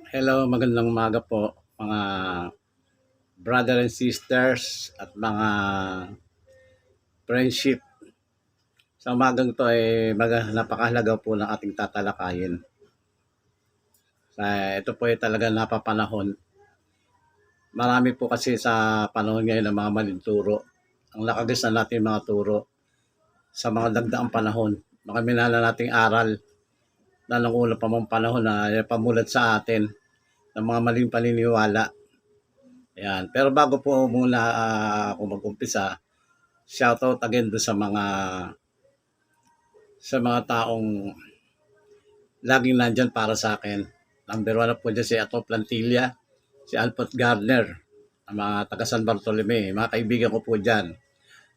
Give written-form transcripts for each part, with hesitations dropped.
Hello, magandang umaga po mga brother and sisters at mga friendship. Sa umagang to ay napakahalaga po ng ating tatalakayin. Ito po ay talaga napapanahon. Marami po kasi sa panahon ngayon ng mga maling turo. Ang lakagas na natin mga turo sa mga dagdaang panahon. Mga minala nating aral na nung una pa mong panahon na pamulat sa atin ng mga maling paniniwala. Ayan. Pero bago po muna ako mag-umpisa, shoutout again do sa mga taong laging nandyan para sa akin. Number one na po dyan si Ato Plantilla, si Alfred Gardner, ang mga taga San Bartolome, mga kaibigan ko po dyan.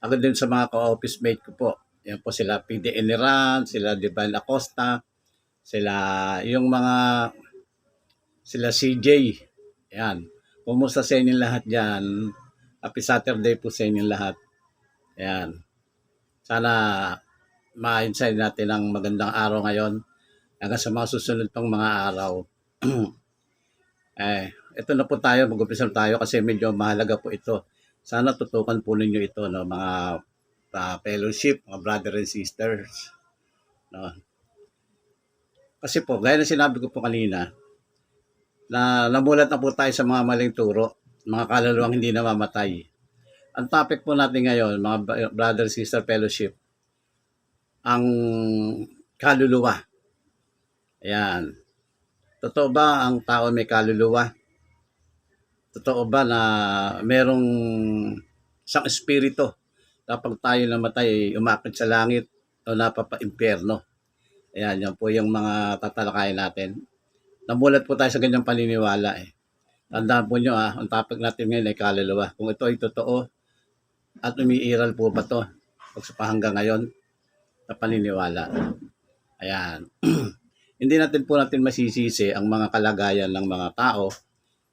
Ako din sa mga ka-office mate ko po. Yan po sila PD Eniran, sila Divine Acosta, sila yung mga sila CJ. Yan. Kumusta sa inyo lahat dyan? Happy Saturday po sa inyo lahat. Yan. Sana ma-insight natin ang magandang araw ngayon hanggang sa mga susunod pang mga araw. Ito na po tayo, mag-umpisa tayo kasi medyo mahalaga po ito. Sana tutukan po ninyo ito, no, mga fellowship, mga brother and sisters. No. Kasi po, gaya na sinabi ko po kanina, na namulat na po tayo sa mga maling turo, mga kaluluwang hindi namamatay. Ang topic po natin ngayon, mga brother and sister fellowship, ang kaluluwa. Ayan. Totoo ba ang tao may kaluluwa? Totoo ba na merong isang espiritu kapag tayo namatay umakyat sa langit o napapa-impyerno? Ayan, yan po yung mga tatalakayin natin. Namulat po tayo sa ganyang paniniwala eh. Tandaan po nyo ang topic natin ngayon ay kaluluwa. Kung ito ay totoo at umiiral po ba to hanggang ngayon na paniniwala. Ayan. Hindi natin masisisi ang mga kalagayan ng mga tao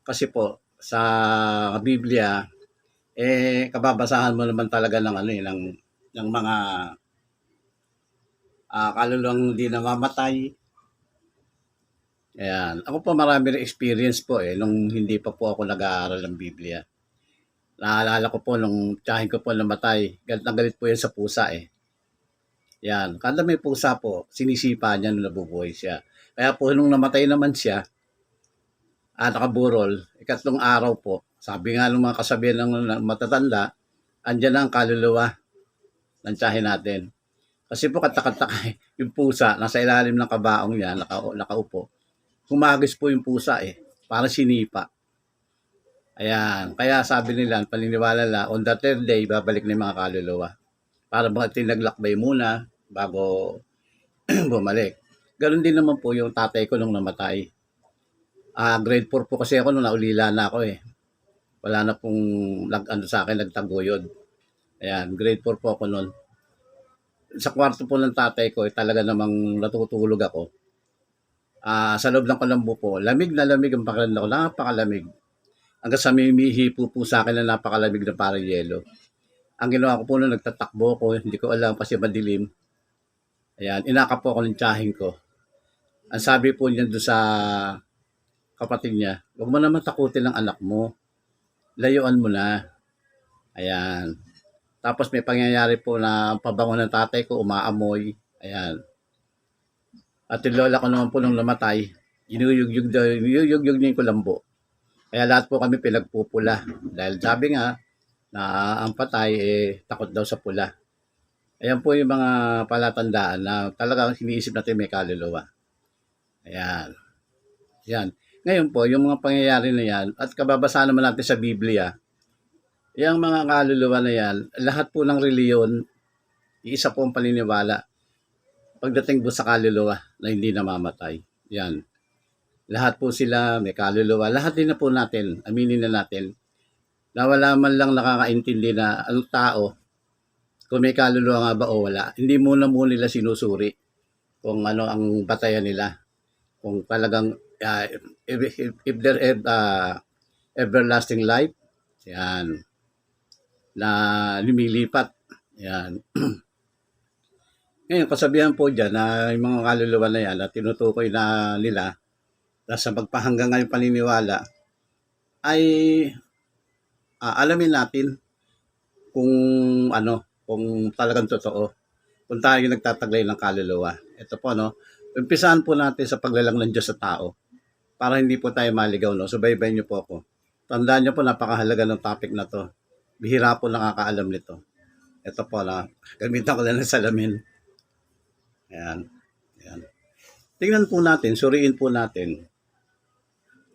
kasi po sa Biblia kababasahan mo naman talaga ng ng mga kaluluwang hindi namamatay. Ayan. Ako po marami rin experience po nung hindi pa po ako nag-aaral ng Biblia. Naalala ko po nung tiyahin ko po namatay, galit na galit po yan sa pusa Yan. Kada may pusa po, sinisipa niya nung nabubuhay siya. Kaya po nung namatay naman siya, nakaburol, ikatlong araw po, sabi nga ng mga kasabihan ng matatanda, andyan na ang kaluluwa ng tiyahin natin. Kasi po katakataka yung pusa, nasa ilalim ng kabaong niya, nakaupo. Humagis po yung pusa para sinipa. Ayan, kaya sabi nila, paniniwala nila, on the third day, babalik na yung mga kaluluwa. Para mga tinaglakbay muna bago bumalik. Ganon din naman po yung tatay ko nung namatay. Grade 4 po kasi ako nung naulila na ako Wala na pong sa akin, nagtaguyod. Ayan, grade 4 po ako noon. Sa kwarto po ng tatay ko, talaga namang natutulog ako. Sa loob ng kalambo po, lamig na lamig ang pakiramdam ko, napakalamig. Hanggang sa may hipo po sa akin na napakalamig na parang yelo. Ang ginawa ko po nung nagtatakbo ko, hindi ko alam kasi madilim. Ayan, inakap po ako ng tiyahin ko. Ang sabi po niya doon sa kapatid niya, huwag mo naman takutin ang anak mo. Layuan mo na. Ayan. Tapos may pangyayari po na pabango ng tatay ko, umaamoy. Ayan. At yung lola ko naman po nung namatay, ginuyugyug niya yung kulambo. Kaya lahat po kami pinagpupula. Dahil sabi nga, na ang patay takot daw sa pula. Ayan po yung mga palatandaan na talagang iniisip natin may kaluluwa. Ayan. Yan. Ngayon po, yung mga pangyayari na yan, at kababasa naman natin sa Biblia, yung mga kaluluwa na yan, lahat po ng reliyon, isa po ang paniniwala. Pagdating po sa kaluluwa na hindi namamatay. Yan. Lahat po sila may kaluluwa. Lahat din na po natin, aminin na natin, na wala man lang nakakaintindi na ang tao, kung may kaluluwa nga ba o wala. Hindi muna nila sinusuri kung ano ang batayan nila. Kung talagang, if there is everlasting life, yan, na lumilipat, yan. Ngayon, kasabihan po dyan na yung mga kaluluwa na yan na tinutukoy na nila nasa magpahanggang ngayong paniniwala, ay alamin natin kung kung talagang totoo, kung tayo nagtataglay ng kaluluwa. Ito po, umpisahan po natin sa paglalang ng Diyos sa tao para hindi po tayo maligaw, Subaybayan niyo po ako. Tandaan niyo po, napakahalaga ng topic na to. Bihira po nakakaalam nito. Ito po, gamitan ko lang ng salamin. Ayan. Ayan. Tingnan po natin, suriin po natin.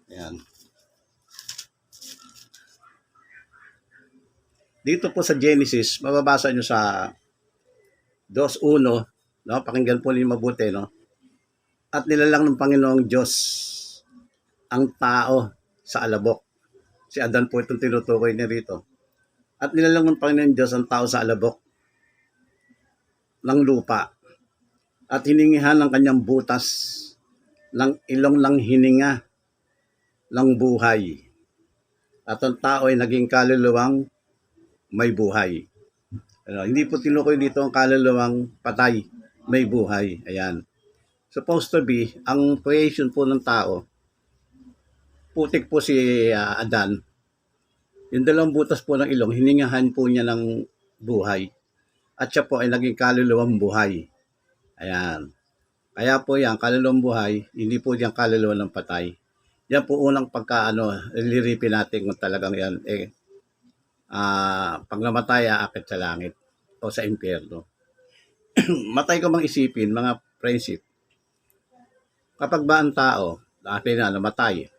Ayan. Dito po sa Genesis, mababasa nyo sa 2:1, pakinggan po ninyo mabuti, At nilalang ng Panginoong Diyos ang tao sa alabok. Si Adan po itong tinutukoy niya rito. At nilalang ng Panginoong Diyos ang tao sa alabok ng lupa. At hiningihan ng kanyang butas ng ilong ng hininga ng buhay. At ang tao ay naging kaluluwang may buhay. Hindi po tinukoy dito ang kaluluwang patay, may buhay. Ayan. Supposed to be, ang creation po ng tao, putik po si Adan. Yung dalawang butas po ng ilong, hiningahan po niya ng buhay. At siya po ay naging kaluluwang buhay. Ayan. Kaya po yan, kaluluwang buhay, hindi po yan kaluluwa ng patay. Yan po unang liripin natin kung talagang yan, pag namatay, aakit sa langit o sa impyerno. Matay ko mang isipin, mga friendship, kapag ba ang tao, dati na namatay,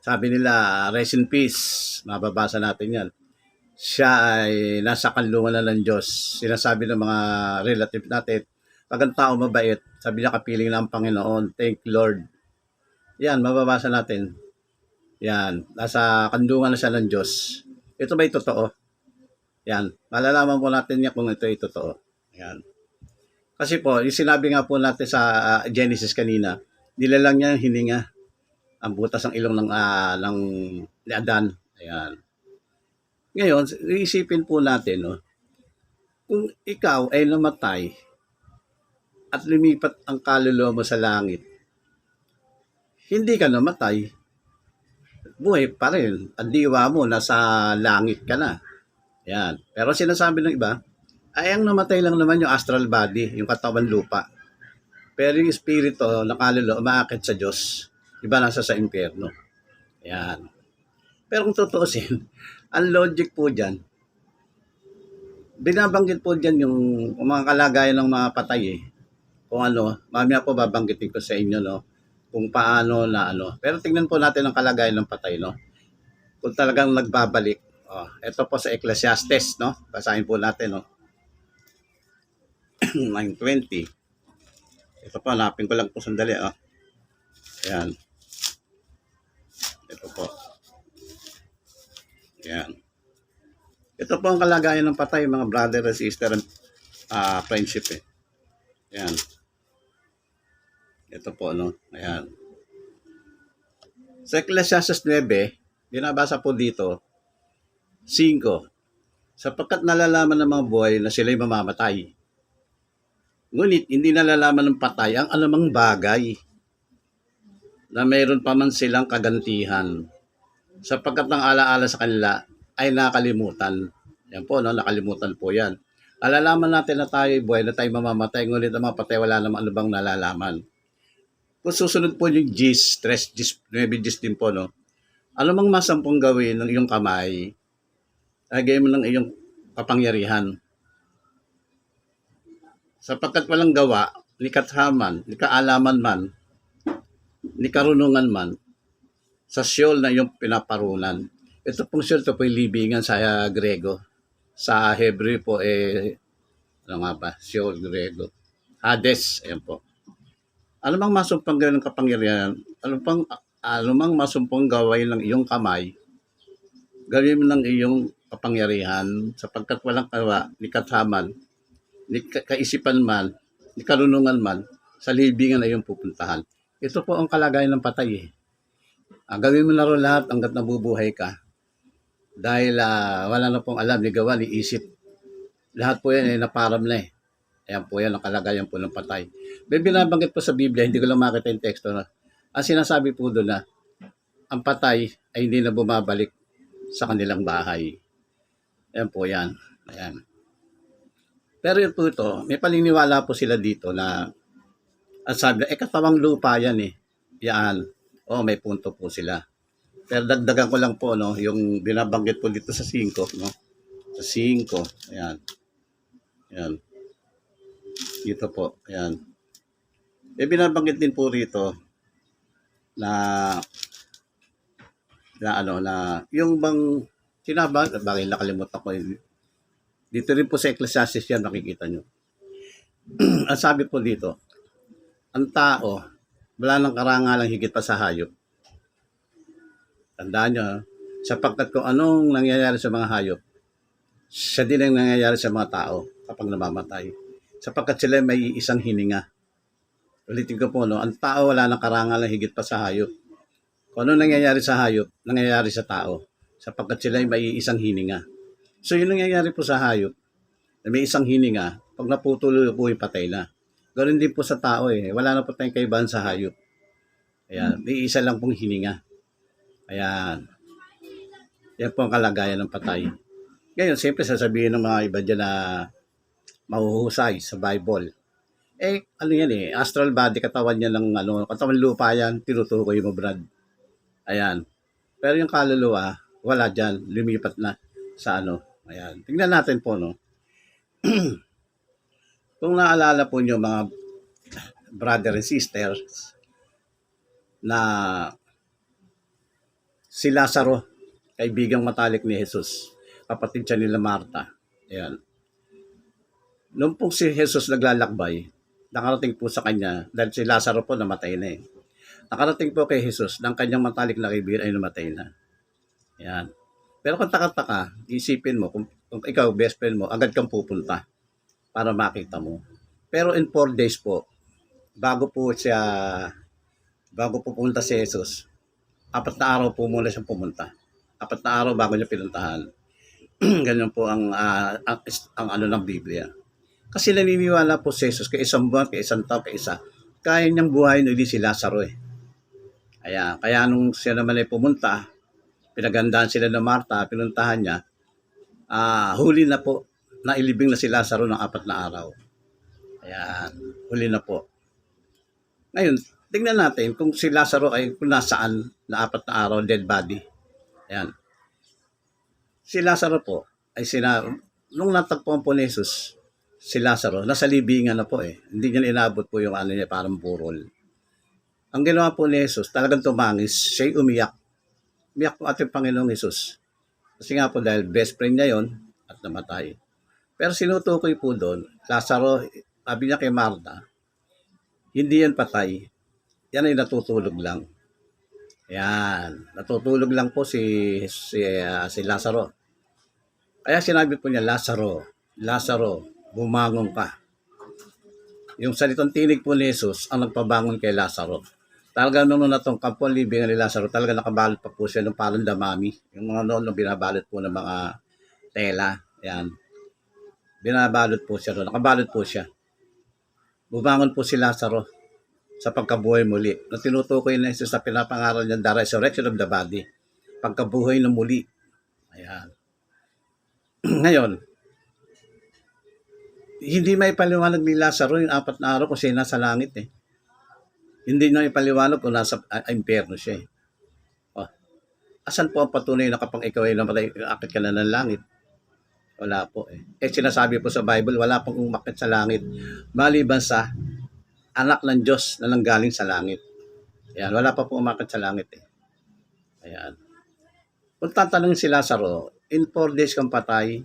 sabi nila, rest in peace, mababasa natin yan. Siya ay nasa kanlungan na ng Diyos. Sinasabi ng mga relative natin, pag ang tao mabait, sabi niya kapiling na ang Panginoon, thank Lord. Yan, mababasa natin. Yan, nasa kanlungan na siya ng Diyos. Ito ba'y totoo? Yan, malalaman po natin niya kung ito ay totoo. Yan. Kasi po, yung sinabi nga po natin sa Genesis kanina, nilalang niya hininga ang butas ng ilong ng ni Adan. Ayan. Ngayon, iisipin po natin, kung ikaw ay namatay at lumipat ang kaluluwa mo sa langit, hindi ka namatay, buhay pa rin. Ang diwa mo, nasa langit ka na. Yan. Pero sinasabi ng iba, ay ang namatay lang naman yung astral body, yung katawan lupa. Pero yung espiritu, nakaluluwa, umaakit sa Diyos. Iba nasa sa impyerno. Yan. Pero kung tutuusin, ang logic po dyan, binabanggit po dyan yung mga kalagayan ng mga patay Kung mamaya po babanggitin ko sa inyo, kung paano na Pero tingnan po natin ang kalagayan ng patay, Kung talagang nagbabalik. Ito po sa Ecclesiastes, Basahin po natin, 9:20. Ito po, hanapin ko lang po sandali, Ayan. Ito po. Ayan. Ito po ang kalagayan ng patay, mga brother and sister and friendship, Ayan. Ito po, Ayan. Sa Ecclesiastes 9, binabasa po dito, 5, sapagkat nalalaman ng mga buhay na sila'y mamamatay. Ngunit hindi nalalaman ng patay ang anumang bagay na mayroon pa man silang kagantihan, sapagkat ang alaala sa kanila ay nakalimutan. Yan po, nakalimutan po yan. Alalaman natin na tayo buhay, na tayo mamamatay, ngunit ang mga patay wala namang anumang nalalaman. Kung susunod po yung Gis, 3 Gis, 9 Gis din po, ano mang masampung gawin ng iyong kamay, lagay mo ng iyong kapangyarihan. Sapagkat walang gawa, ni kathaman, ni kaalaman man, ni karunungan man, sa Sheol na iyong pinaparunan. Ito pong Sheol, ito po yung libingan sa Grego. Sa Hebrew po, Sheol, Grego. Hades, ayan po. Ano mang masumpang gawin ng kapangyarihan, ano mang masumpang gawin ng iyong kamay, gawin mo ng iyong kapangyarihan, sapagkat walang gawa, ni kathaman, ni kaisipan man, ni karunungan man, sa libingan na iyong pupuntahan. Ito po ang kalagayan ng patay. Gawin mo na rin lahat hanggat nabubuhay ka. Dahil wala na pong alam, ni gawa, ni isip. Lahat po yan ay naparam na Ayan po yan, ang kalagayan po ng patay. May binabanggit po sa Biblia, hindi ko lang makita yung teksto Ang sinasabi po doon na ang patay ay hindi na bumabalik sa kanilang bahay. Ayan po yan. Ayan. Pero yun po ito, may paniniwala po sila dito na at sabi, katawang lupa yan eh. Yan. May punto po sila. Pero dagdagan ko lang po, no, yung binabanggit po dito sa 5, no? Sa 5, ayan. Ayan. Dito po, ayan. Binabanggit din po rito na yung bang bakit nakalimutan ko yun. Dito rin po sa Ecclesiastes yan, makikita nyo. Ang sabi po dito, ang tao, wala nang karangalang higit pa sa hayop. Tandaan nyo, sapagkat kung anong nangyayari sa mga hayop, siya din ang nangyayari sa mga tao kapag namamatay. Sapagkat sila may isang hininga. Ulitin ko po, no, ang tao wala nang karangalang higit pa sa hayop. Kung ano nangyayari sa hayop, nangyayari sa tao. Sapagkat sila may isang hininga. So yun nangyayari po sa hayop, na may isang hininga, pag naputuloy po yung patay na. Ganoon din po sa tao eh. Wala na po tayong kaibahan sa hayop. Ayan, may isa lang pong hininga. Ayan. Yan po ang kalagayan ng patay. Ngayon, siyempre sasabihin ng mga iba dyan na mahuhusay sa Bible. Ano yan eh, astral body, katawan niya ng katawan lupa yan, tinutukoy mo, Brad. Ayan. Pero yung kaluluwa, wala dyan, lumipat na sa Ayan. Tingnan natin po, no. Kung naalala po nyo mga brother and sisters na si Lazaro, kaibigang matalik ni Jesus, kapatid siya nila Marta. Ayan. Noong po si Jesus naglalakbay, nakarating po sa kanya, dahil si Lazaro po namatay na eh. Nakarating po kay Jesus, ng kanyang matalik na kaibigan ay namatay na. Ayan. Pero kung taka-taka, isipin mo, kung ikaw, best friend mo, agad kang pupunta para makita mo. Pero in 4 days po, bago po pupunta si Jesus, 4 na araw po muna siyang pumunta. 4 na araw bago niya pinuntahan. Ganyan po ang ng Biblia. Kasi naniniwala po si Jesus kay isang buwan, kay isang taon, kay isa. Kaya niyang buhayin ulit si Lazaro eh. Kaya nung siya naman ay pumunta, pinagandaan sila ng Marta, pinuntahan niya, huli na po, nailibing na si Lazaro ng 4 na araw. Ayan, huli na po. Ngayon, tingnan natin kung si Lazaro ay kung nasaan na 4 na araw, dead body. Ayan. Si Lazaro po, ay nung natagpuan po ni Jesus, si Lazaro, nasa libingan na po eh. Hindi niya inabot po yung niya, parang burol. Ang ginawa po ni Jesus, talagang tumangis, siya'y umiyak. Umiyak po ating Panginoong Jesus. Kasi nga po dahil best friend niya yon at namatay. Pero sinutukoy po doon, Lazaro, sabi niya kay Marta, hindi yan patay. Yan ay natutulog lang. Yan, natutulog lang po si Lazaro. Kaya sinabi po niya, Lazaro, bumangon ka. Yung salitang tinig po ni Jesus ang nagpabangon kay Lazaro. Talaga nung natong kapon libingan ni Lazaro, talaga nakabalot pa po siya ng parang damami. Yung mga noon binabalot po ng mga tela. Yan. Binabalot po siya doon. Nakabalot po siya. Bumangon po si Lazaro sa pagkabuhay muli. Na tinutukoy na Jesus sa pinapangaral niya, the resurrection of the body. Pagkabuhay na muli. Ayan. Ngayon, hindi may paliwanag ni Lazaro yung 4 na araw kung siya nasa langit eh. Hindi na ipaliwanag kung nasa impyerno siya eh. Asan po ang patunay na kapag ikaw ay namatay, akit ka na ng langit? Wala po eh. Sinasabi po sa Bible, wala pong umakit sa langit. Maliban sa anak ng Diyos na nanggaling sa langit. Ayan, wala pa po umakit sa langit eh. Ayan. Kung tatanungin si Lazaro, in 4 days kang patay,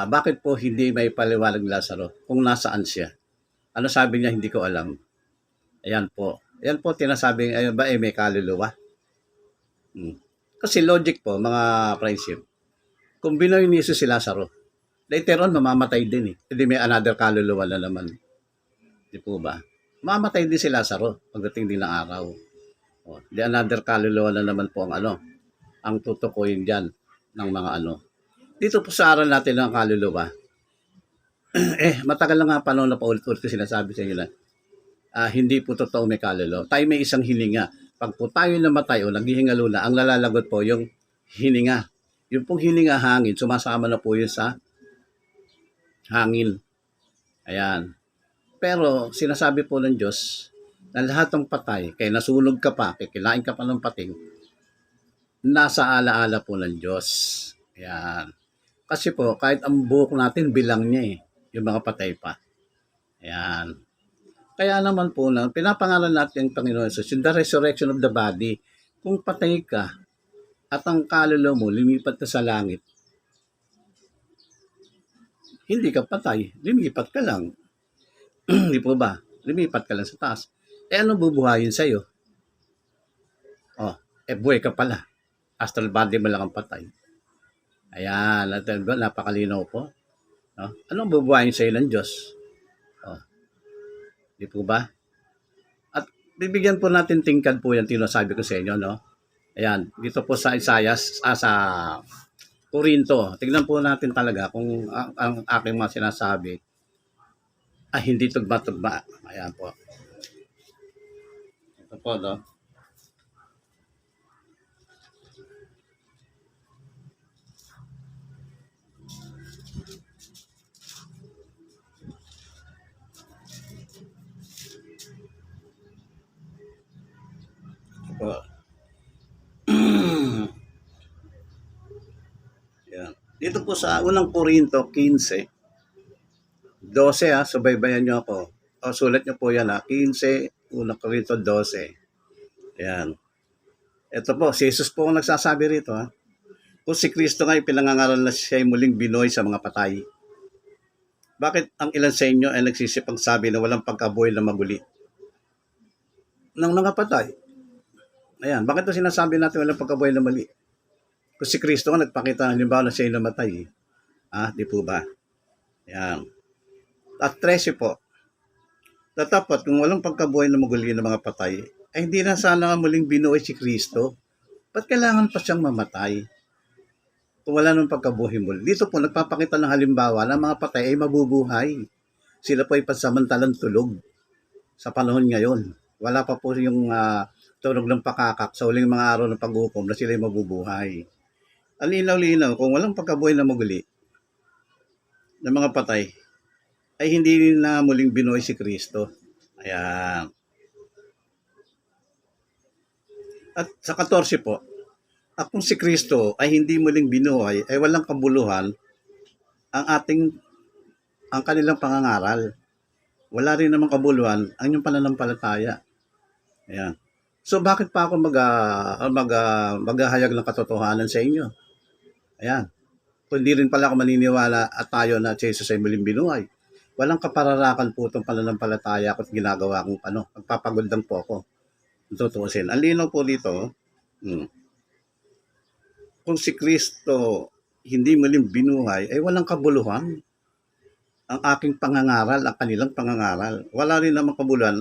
bakit po hindi may paliwanag ni Lazaro kung nasaan siya? Ano sabi niya, hindi ko alam. Ayan po. Ayan po tinasabing, ayun ba may kaluluwa? Kasi logic po, mga friendship. Kung binoy ni Jesus si Lazaro, later on, mamamatay din eh. Hindi may another kaluluwa na naman. Di po ba? Mamamatay din si Lazaro pagdating din ng araw. Di another kaluluwa na naman po ang tutukuyin dyan ng mga Dito po sa aral natin ng kaluluwa, matagal na nga panahon na paulit-ulit ko sinasabi sa inyo na hindi po totoo may kaluluwa. Tayo may isang hininga. Pag po tayo namatay o naghihingalo na, ang lalalagot po yung hininga. Yung pong hininga hangin, sumasama na po yun sa hangin. Ayan. Pero sinasabi po ng Diyos na lahat ng patay, kaya nasunog ka pa, kikilain ka pa ng pating, nasa alaala po ng Diyos. Ayan. Kasi po, kahit ang buhok natin, bilang niya yung mga patay pa. Ayan. Kaya naman po, pinapangalan natin ang Panginoon Jesus, yung the resurrection of the body. Kung patay ka, at ang kaluluwa mo, lumipat ka sa langit, hindi ka patay, lumipat ka lang. Hindi po ba? Lumipat ka lang sa taas. Ano bubuhayin sa'yo? Buhay ka pala. Astral body mo lang ang patay. Ayan, napakalinaw po. No? Anong bubuhayin sa'yo ng Diyos? Di po ba? At bibigyan po natin tingkad po yan, tinasabi ko sa inyo, no? Ayan, dito po sa Isaiah, sa Corinto. Tignan po natin talaga kung ang aking mga sinasabi ay hindi tugma-tugma. Ayan po. Ito po, no? Ito po. Ayan. Dito po sa unang Corinto 15, 12 subaybayan nyo ako. Sulat nyo po yan 15, unang Corinto 12. Ayan. Ito po, si Jesus po ang nagsasabi rito Kung si Kristo nga pinangangaral na siya ay muling binuhay sa mga patay. Bakit ang ilan sa inyo ay nagsisipang sabi na walang pagkabuhay na maguli ng mga patay? Ayan, bakit ito sinasabi natin walang pagkabuhay na mali? Kung si Kristo nga nagpakita halimbawa na siya ay namatay. Di po ba? Ayan. At 13 po, tatapat kung walang pagkabuhay na maguli ng mga patay, ay hindi na sana muling binuhay si Kristo. Ba't kailangan pa siyang mamatay? Kung wala nang pagkabuhay muli. Dito po, nagpapakita ng halimbawa na mga patay ay mabubuhay. Sila po ay pansamantalang tulog sa panahon ngayon. Wala pa po yung tunog ng pakakak sa huling mga araw ng paghukom na sila ay mabubuhay. Ang linaw-linaw, kung walang pagkabuhay na maguli ng mga patay, ay hindi na muling binuhay si Kristo. Ayan. At sa 14 po, at kung si Kristo ay hindi muling binuhay, ay walang kabuluhan ang kanilang pangangaral. Wala rin namang kabuluhan ang inyong pananampalataya. Ayan. So bakit pa ako maghahayag ng katotohanan sa inyo? Ayan. Kung hindi rin pala ako maniniwala at tayo na Jesus ay muling binuhay. Walang kapararakan po itong pananampalataya at ginagawa kong magpapagod lang po ako. Tutuusin. Ang linaw po dito, kung si Kristo hindi muling binuhay, ay walang kabuluhan ang aking pangangaral, ang kanilang pangangaral. Wala rin namang kabuluhan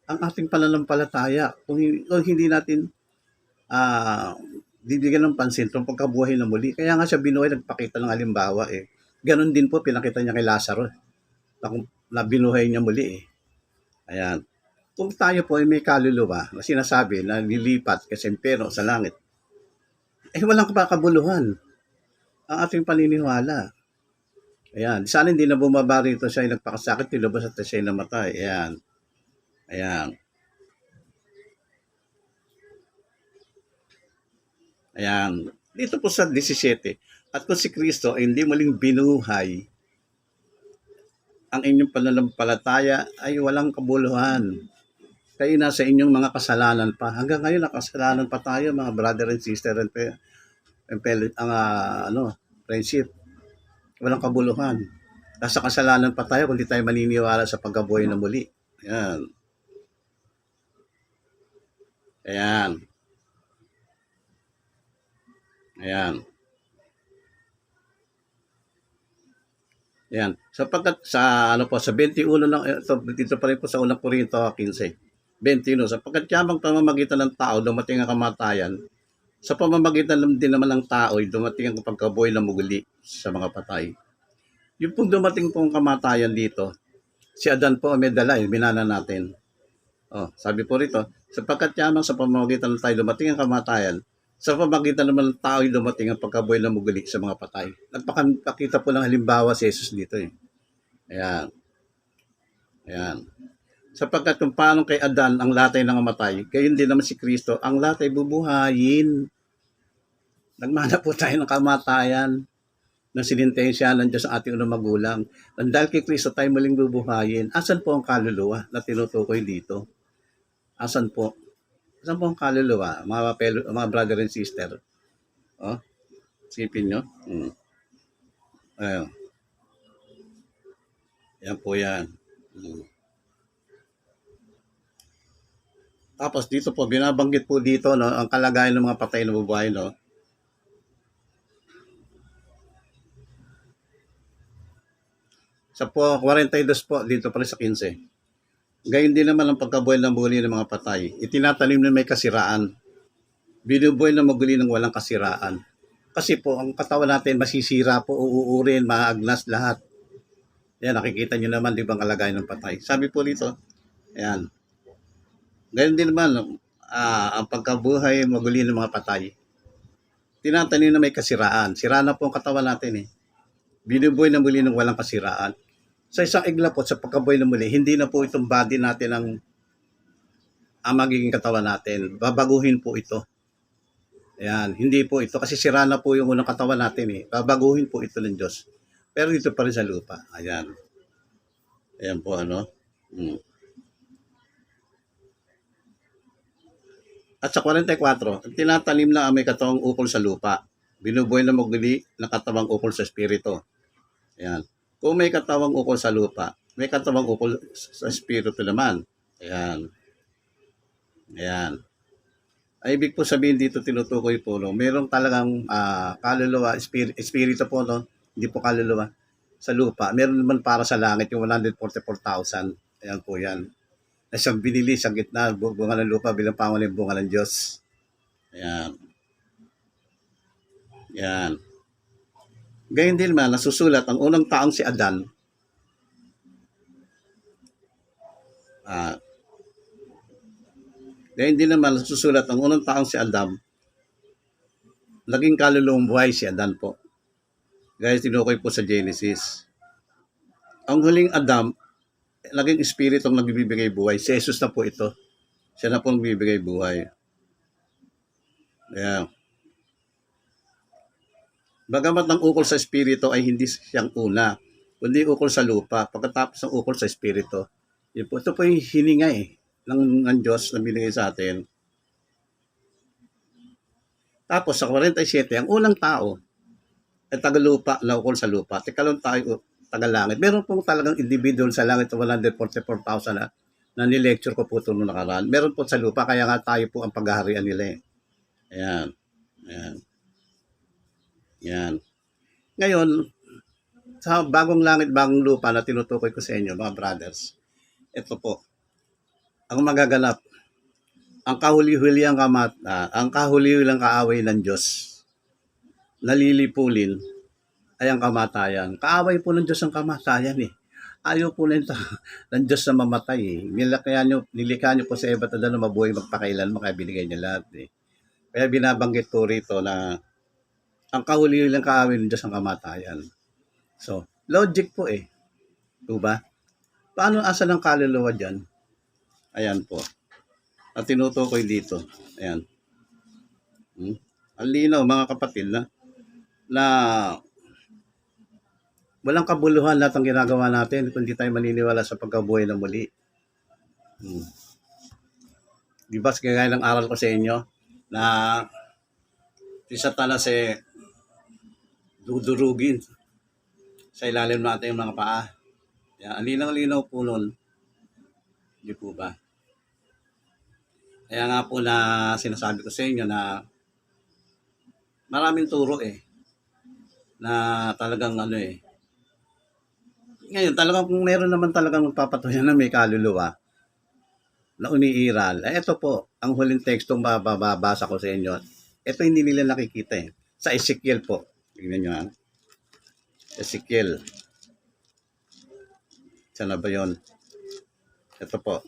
ang ating pananampalataya kung hindi natin bibigyan ng pansin itong pagkabuhay na muli. Kaya nga siya binuhay, nagpakita ng halimbawa Ganon din po pinakita niya kay Lazaro na binuhay niya muli Ayan. Kung tayo po ay may kaluluwa na sinasabi na lilipat kasi impero sa langit, walang kabuluhan ang ating paniniwala. Ayan. Sana hindi na bumaba rito siya ay nagpakasakit, tilubos at siya ay namatay. Ayan. Ayan. Ayan. Dito po sa 17, at kung si Kristo ay hindi muling binuhay, ang inyong pananampalataya ay walang kabuluhan. Kayo nasa inyong mga kasalanan pa. Hanggang ngayon, nakasalanan pa tayo, mga brother and sister and friendship. Walang kabuluhan. Nasa kasalanan pa tayo kung di tayo maniniwala sa pagkabuhay na muli. Ayan. Ayan. Ayan. Ayan. Sapagkat sa sa 21 lang dito pa rin po sa unang Corinto 15. 21 sapagkat yamang pamamagitan ng tao dumating ang kamatayan. Sa pamamagitan din naman ng tao ay dumating ang pagkabuhay na muli sa mga patay. Yung pong dumating pong kamatayan dito, si Adan po may dala, binana natin. Sabi po rito, sapagkat yamang sa pamamagitan ng tayo dumating ang kamatayan, sa pamamagitan naman ng tao dumating ang pagkabuhay na muli sa mga patay. Nagpakita po ng halimbawa si Jesus dito eh. Ayan. Ayan. Sapagkat kung paano kay Adan ang latay nangamatay, gayon din naman si Kristo, ang latay bubuhayin. Nagmana po tayo ng kamatayan ng sinintensya ng Diyos ang ating unang magulang. At dahil kay Kristo tayo muling bubuhayin, asan po ang kaluluwa na tinutukoy dito? Asan po? Asan po ang kaluluwa, mga brother and sister? Sipin nyo. Ayun. Yan po yan. Tapos dito po, binabanggit po dito, no, ang kalagayan ng mga patay na bubuhay, no. Sa po, 42 po, dito pa rin sa 15. Gayon din naman ang pagkabuhay ng muli ng mga patay. Itinatanim na may kasiraan. Binubuhay na maguli ng walang kasiraan. Kasi po, ang katawan natin masisira po, uuurin, maagnas lahat. Yan, nakikita nyo naman, di ba, ang kalagayan ng patay. Sabi po dito, ayan. Gayon din naman, ang pagkabuhay maguli ng mga patay. Tinatanim na may kasiraan. Sira na po ang katawan natin eh. Binubuhay na muli ng walang kasiraan. Sa isang iglapot, sa pagkabuhay na muli, hindi na po itong body natin ang magiging katawan natin. Babaguhin po ito. Ayan, hindi po ito. Kasi sira na po yung unang katawan natin eh. Babaguhin po ito ng Diyos. Pero dito pa rin sa lupa. Ayan. Ayan po ano. At sa 44, tinatanim na ang may katawang ukol sa lupa. Binubuhay na maguli ng katawang ukol sa espiritu. Ayan. Kung may katawang ukol sa lupa, may katawang ukol sa espiritu naman. Ayan. Ayan. Ay, ibig po sabihin dito tinutukoy po, no, merong talagang kaluluwa, espiritu po, no, hindi po kaluluwa sa lupa. Meron naman para sa langit, yung 144,000. Ayan po yan. Na siyang binili sa gitna, bunga ng lupa bilang panguling bunga ng Diyos. Ayan. Ayan. Gayun din man, nasusulat, ang unang taong si Adan, gayun din naman, nasusulat, ang unang taong si Adam, naging kaluluwang buhay si Adan po. Gaya tinukoy po sa Genesis. Ang huling Adam, naging espiritong nagbibigay buhay. Si Jesus na po ito. Siya na po nagbibigay buhay. Ayan. Bagamat ng ukol sa espiritu ay hindi siyang una, kundi ukol sa lupa, pagkatapos ng ukol sa espiritu. Ito po yung hininga ng Diyos na binigay sa atin. Tapos sa 47, ang unang tao ay tagalupa na ukol sa lupa. Tikalong tayo tagalangit. Meron pong talagang individual sa langit 144,000 na ni-lecture ko po ito noong nakaraan. Meron po sa lupa, kaya nga tayo po ang paghaharian nila eh. Ayan. Ayan. Ayan. Ngayon, sa bagong langit, bagong lupa na tinutukoy ko sa inyo, mga brothers, ito po, ang magaganap, ang kahuli-huliang ang kahuli-huliang kaaway ng Diyos, nalilipulin, ay ang kamatayan. Kaaway po ng Diyos ang kamatayan eh. Ayaw po ng Diyos na mamatay eh. Nilikha niyo po sa Eva at Adan na mabuhay magpakailanman, kaya binigay niya lahat eh. Kaya binabanggit po rito na ang kahuli-huliang kaaway ng Diyos ang kamatayan. So, logic po eh. Diba? Paano asa ng kaluluwa dyan? Ayan po. At tinutukoy dito. Ayan. Ang linaw mga kapatid na walang kabuluhan lahat ang ginagawa natin kung di tayo maniniwala sa pagkabuhay ng muli. Di ba, kagaya ng aral ko sa inyo na si Satanas dudurugin sa ilalim natin yung mga paa. Yan, ang linaw-linaw po nun. Di po ba? Kaya nga po na sinasabi ko sa inyo na maraming turo na talagang ngayon talagang kung meron naman talagang magpapatunayan na may kaluluwa na umiiral, ito po ang huling tekstong babasa ko sa inyo. Ito hindi nila nakikita sa Ezekiel po. Tingnan nyo Ezekiel. Saan na ba yun? Ito po.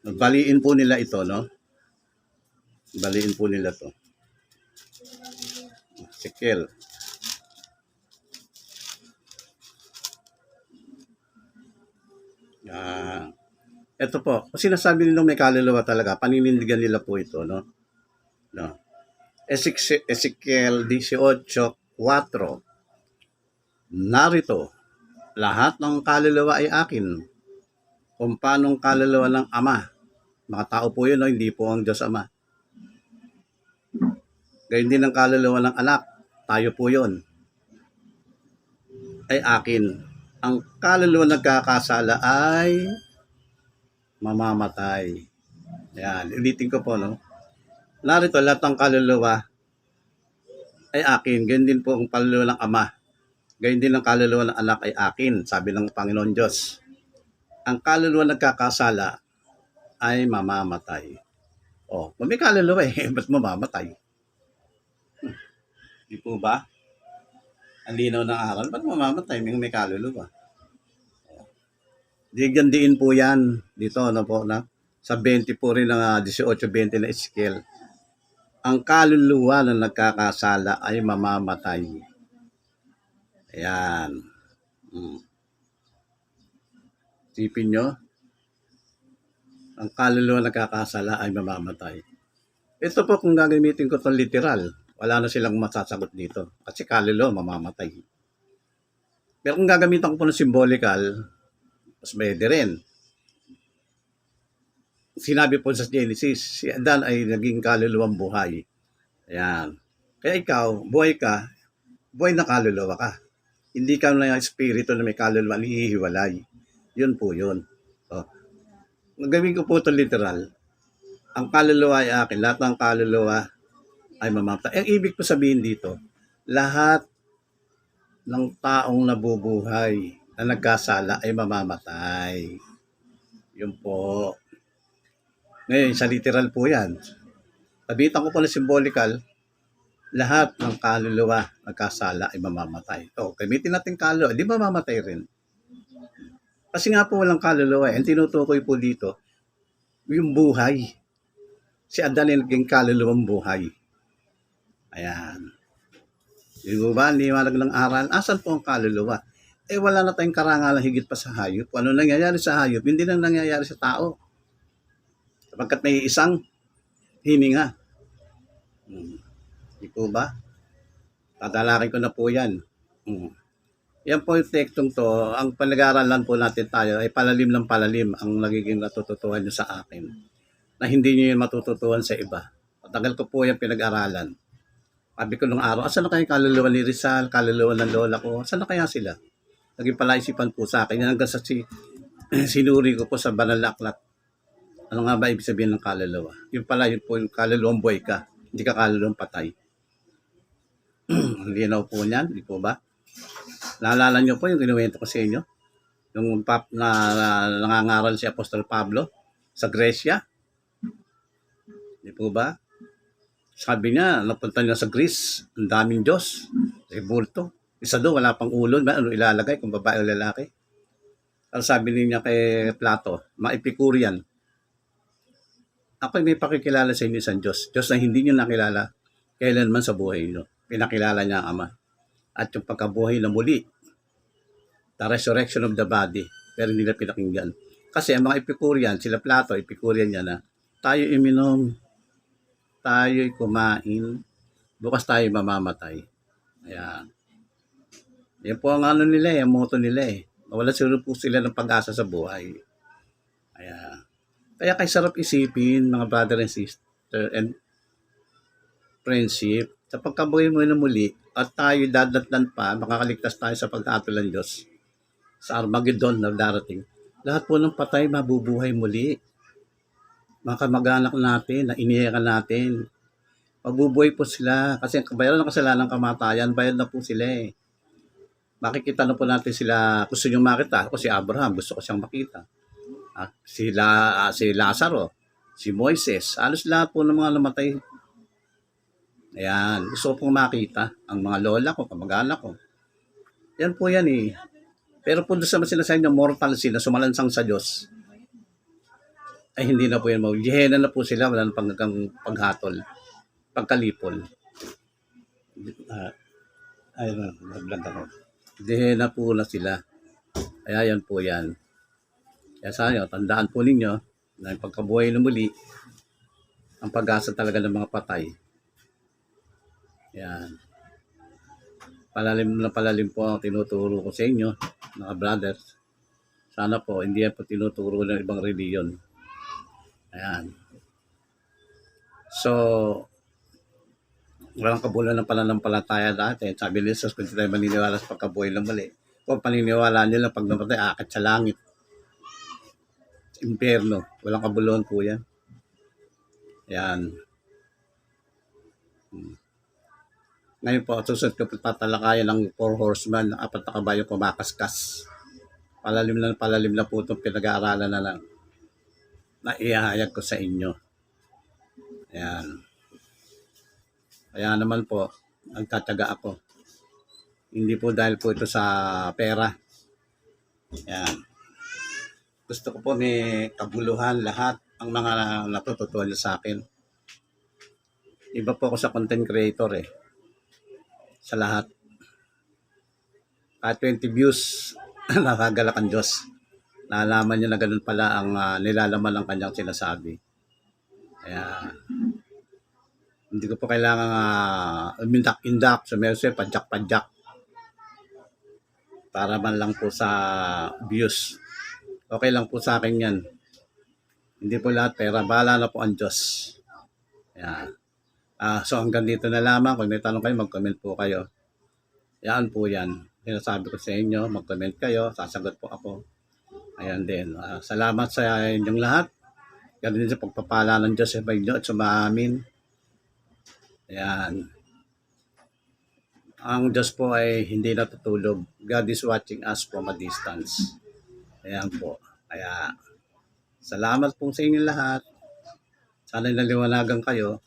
Baliin po nila ito, no? Baliin po nila to. Ezekiel. Ito po, kung sinasabi nilang may kaluluwa talaga, paninindigan nila po ito, no? No. Ezekiel 18:4. Narito, lahat ng kaluluwa ay akin. Kung paanong kaluluwa ng Ama. Mga tao po yun, no? Hindi po ang Diyos Ama. Gayun din ang kaluluwa ng anak. Tayo po yun. Ay akin. Ang kaluluwa nagkakasala ay mamamatay. Yan. Ulitin ko po, no? Narito, lahat ng kaluluwa ay akin. Gayun din po ang kaluluwa ng Ama. Gayun din ang kaluluwa ng anak ay akin. Sabi ng Panginoon Diyos. Ang kaluluwa nagkakasala ay mamamatay. Oh, may kaluluwa eh. Ba't mamamatay? Di po ba? Ang linaw ng aral, ba't mamamatay? May kaluluwa. Digandiin po yan. Dito, ano po, na? Sa 20 po rin ng 18-20 na Ezekiel. Ang kaluluwa na nagkakasala ay mamamatay. Ayan. Sipin nyo, ang kaluluwa nagkakasala ay mamamatay. Ito po kung gagamitin ko itong literal, wala na silang masasagot dito. Kasi kaluluwa mamamatay. Pero kung gagamitan ko po ng symbolical, mas pwede rin. Sinabi po sa Genesis, si Adan ay naging kaluluwang buhay. Ayan. Kaya ikaw, buhay ka, buhay na kaluluwa ka. Hindi ka na espiritu na may kaluluwa, hihiwalay. Yun po yun. Oh. Gagawin ko po ito literal. Ang kaluluwa ay akin. Lahat ng kaluluwa ay mamamatay. Ang ibig ko sabihin dito, lahat ng taong nabubuhay na nagkasala ay mamamatay. Yun po. Ngayon, sa literal po yan. Sabitan ko po na symbolical, lahat ng kaluluwa nagkasala ay mamamatay. O, gamitin natin kaluluwa, di ba mamamatay rin? Kasi nga po walang kaluluwa. Ang tinutukoy po dito, yung buhay. Si Adan ay naging kaluluwang buhay. Ayan. Di ba, liwanag ng aral, asan po ang kaluluwa? Eh wala na tayong karangalan higit pa sa hayop. Ano nangyayari sa hayop? Hindi na nangyayari sa tao. Sapagkat may isang hininga. Di po ba? Tadalakin ko na po yan. Yan po yung tektong to, ang pinag-aaralan po natin tayo ay palalim ng palalim ang nagiging natututuhan nyo sa akin. Na hindi nyo yun matututuhan sa iba. Matagal ko po yung pinag-aralan. Sabi ko nung araw, asan na kaya kaluluwa ni Rizal, kaluluwa ng lola ko? Asan na kaya sila? Naging palaisipan po sa akin. Hanggang sa sinuri ko po sa banal na aklat. Ano nga ba ibig sabihin ng kaluluwa? Yung pala, yun po yung kaluluwang buhay ka. Hindi ka kaluluwang patay. Linaw po niyan, di po ba? Naalala niyo po yung kinuwento ko sa inyo? Yung nangangaral si Apostol Pablo sa Gresya. Di po ba? Sabi niya, napunta niya sa Greece, ang daming Diyos, sa bulto. Isa doon, wala pang ulo, ano ilalagay kung babae o lalaki. Ang sabi niya kay Plato, mga Epicurean, ako may pakikilala sa inyo isang Diyos. Diyos na hindi niyo nakilala kailanman sa buhay niyo. Pinakilala niya ang Ama. At yung pagkabuhay na muli, the resurrection of the body, pero hindi na pinakinggan. Kasi ang mga Epicurean, sila Plato, Epicurean niya na, tayo iminom, tayo'y kumain, bukas tayo mamamatay. Ayan. Yan po ang ano nila ang motto nila Wala po sila ng pag-asa sa buhay. Ayan. Kaya kay sarap isipin, mga brother and sister and friendship, sa pagkabuhay mo na muli, at tayo dadatnan pa, makakaligtas tayo sa pag-atol ng Diyos sa Armageddon na darating. Lahat po ng patay mabubuhay muli. Mga kamag-anak natin, na iniyakan natin, mabubuhay po sila. Kasi ang kabayaran ng kasalanan ng kamatayan, bayad na po sila Makikita na po natin sila, gusto nyo makita. Ako si Abraham, gusto ko siyang makita. Si Lazaro, si Moises, alos lahat po ng mga namatay. Ayan, gusto ko pong makita ang mga lola ko, kamag-anak ko. Yan po yan Pero po doon sa sinasabi na mortal sila, sumalansang sa Diyos. ay hindi na po yan Gihena na po sila, wala na paghatol, pagkalipol. Ayun na, nag-vlog ako. Gihena po na sila. Kaya yan po yan. Kaya sana tandaan po ninyo na yung pagkabuhay na muli, ang pag-asa talaga ng mga patay. Yan. Palalim po ang tinuturo ko sa inyo, mga brothers. Sana po, hindi yan po tinuturo ng ibang reliyon. Ayan. So, walang kabulan ng pananampalataya natin. Sabi ni Jesus, kung hindi tayo maniniwala sa pagkabuhay ng mali, kung paniniwala nila pag namatay, akit sa langit. Impyerno. Walang kabuluhan po yan. Ayan. Ngayon po, susunod ko tatalakayan ng 4 horsemen, 4 na kabayo kumakaskas. Palalim na po itong pinag-aaralan na iahayag ko sa inyo. Ayan. Kaya naman po, nagtataga ako. Hindi po dahil po ito sa pera. Ayan. Gusto ko po may kabuluhan lahat ang mga natututuan sa akin. Iba po ako sa content creator eh. Sa lahat. Kahit 20 views, nakagalak ang Diyos. Nalaman niya na ganun pala ang nilalaman ng kanyang sinasabi. Kaya, hindi ko po kailangan umindak-indak, sumerse, padyak-padyak. Para man lang po sa views. Okay lang po sa akin yan. Hindi po lahat pera. Bahala na po ang Diyos. Ayan. So hanggang dito na lamang. Kung may tanong kayo, mag-comment po kayo. Yan po yan. Sinasabi ko sa inyo, mag-comment kayo. Sasagot po ako. Ayan din. Salamat sa inyong lahat. Ganun din sa pagpapala ng Diyos sa inyo at sumaamin. Ayan. Ang Diyos po ay hindi natutulog. God is watching us from a distance. Ayan po. Kaya, salamat po sa inyo lahat. Sana naliwanagan kayo.